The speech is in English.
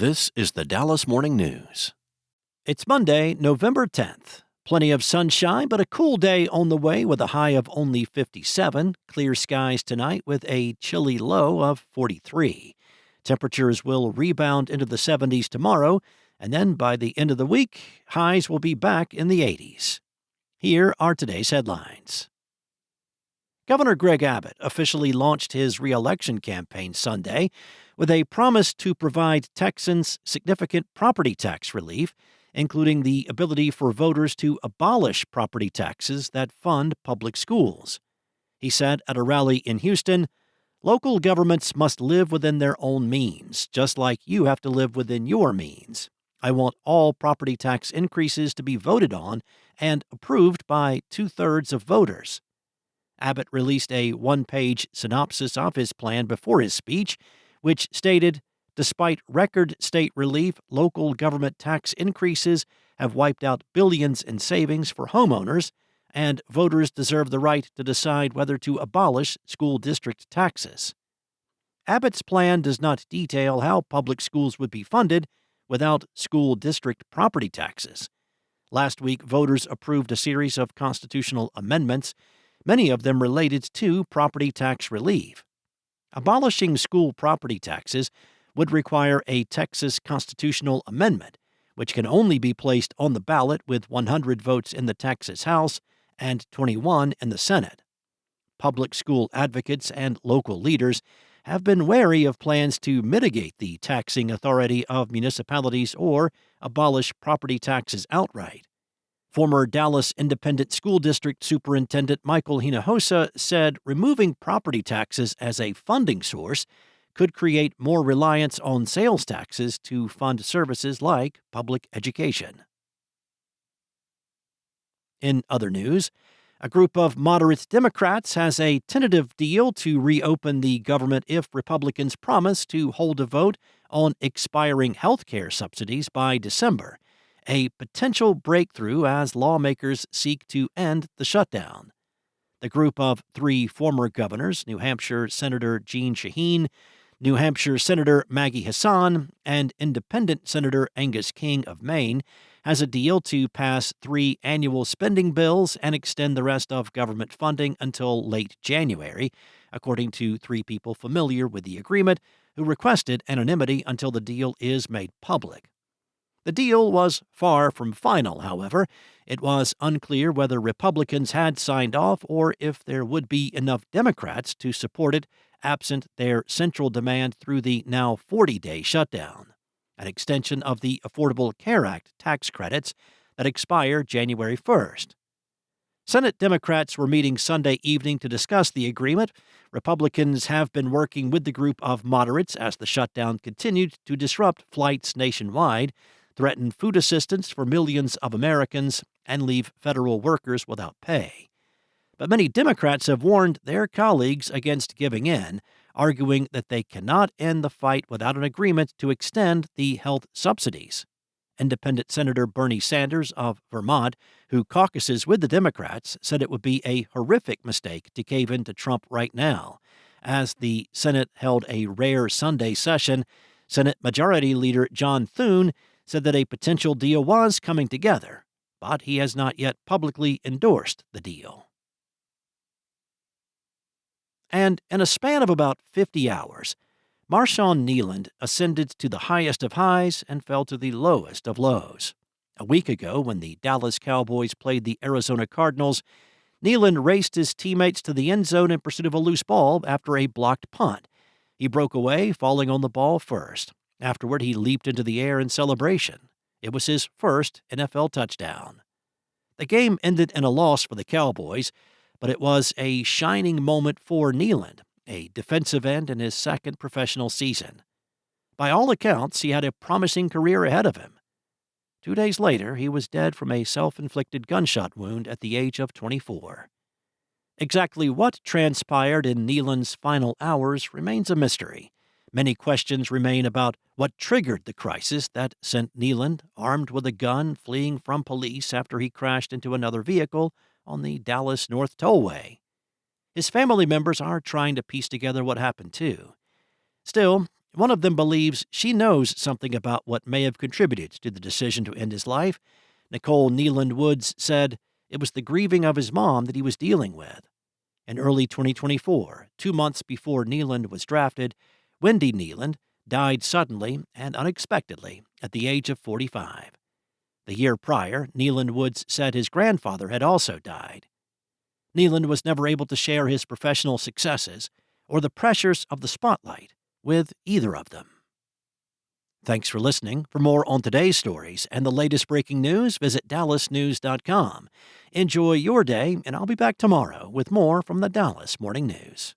This is the Dallas Morning News. It's Monday, November 10th. Plenty of sunshine, but a cool day on the way with a high of only 57. Clear skies tonight with a chilly low of 43. Temperatures will rebound into the 70s tomorrow, and then by the end of the week, highs will be back in the 80s. Here are today's headlines. Governor Greg Abbott officially launched his reelection campaign Sunday with a promise to provide Texans significant property tax relief, including the ability for voters to abolish property taxes that fund public schools. He said at a rally in Houston, "Local governments must live within their own means, just like you have to live within your means. I want all property tax increases to be voted on and approved by 2/3 of voters." Abbott released a one-page synopsis of his plan before his speech, which stated, "Despite record state relief, local government tax increases have wiped out billions in savings for homeowners, and voters deserve the right to decide whether to abolish school district taxes." Abbott's plan does not detail how public schools would be funded without school district property taxes. Last week, voters approved a series of constitutional amendments, many of them related to property tax relief. Abolishing school property taxes would require a Texas constitutional amendment, which can only be placed on the ballot with 100 votes in the Texas House and 21 in the Senate. Public school advocates and local leaders have been wary of plans to mitigate the taxing authority of municipalities or abolish property taxes outright. Former Dallas Independent School District Superintendent Michael Hinojosa said removing property taxes as a funding source could create more reliance on sales taxes to fund services like public education. In other news, a group of moderate Democrats has a tentative deal to reopen the government if Republicans promise to hold a vote on expiring health care subsidies by December, a potential breakthrough as lawmakers seek to end the shutdown. The group of three former governors, New Hampshire Senator Jeanne Shaheen, New Hampshire Senator Maggie Hassan, and Independent Senator Angus King of Maine, has a deal to pass 3 annual spending bills and extend the rest of government funding until late January, according to 3 people familiar with the agreement who requested anonymity until the deal is made public. The deal was far from final, however. It was unclear whether Republicans had signed off or if there would be enough Democrats to support it, absent their central demand through the now 40-day shutdown, an extension of the Affordable Care Act tax credits that expire January 1st. Senate Democrats were meeting Sunday evening to discuss the agreement. Republicans have been working with the group of moderates as the shutdown continued to disrupt flights nationwide, threaten food assistance for millions of Americans, and leave federal workers without pay. But many Democrats have warned their colleagues against giving in, arguing that they cannot end the fight without an agreement to extend the health subsidies. Independent Senator Bernie Sanders of Vermont, who caucuses with the Democrats, said it would be a horrific mistake to cave in to Trump right now. As the Senate held a rare Sunday session, Senate Majority Leader John Thune said that a potential deal was coming together, but he has not yet publicly endorsed the deal. And in a span of about 50 hours, Marshawn Kneeland ascended to the highest of highs and fell to the lowest of lows. A week ago, when the Dallas Cowboys played the Arizona Cardinals, Kneeland raced his teammates to the end zone in pursuit of a loose ball after a blocked punt. He broke away, falling on the ball first. Afterward, he leaped into the air in celebration. It was his first NFL touchdown. The game ended in a loss for the Cowboys, but it was a shining moment for Kneeland, a defensive end in his second professional season. By all accounts, he had a promising career ahead of him. 2 days later, he was dead from a self-inflicted gunshot wound at the age of 24. Exactly what transpired in Kneeland's final hours remains a mystery. Many questions remain about what triggered the crisis that sent Kneeland, armed with a gun, fleeing from police after he crashed into another vehicle on the Dallas North Tollway. His family members are trying to piece together what happened, too. Still, One of them believes she knows something about what may have contributed to the decision to end his life. Nicole Kneeland Woods said it was the grieving of his mom that he was dealing with. In early 2024, 2 months before Kneeland was drafted, Wendy Kneeland died suddenly and unexpectedly at the age of 45. The year prior, Kneeland Woods said his grandfather had also died. Kneeland was never able to share his professional successes or the pressures of the spotlight with either of them. Thanks for listening. For more on today's stories and the latest breaking news, visit dallasnews.com. Enjoy your day, and I'll be back tomorrow with more from the Dallas Morning News.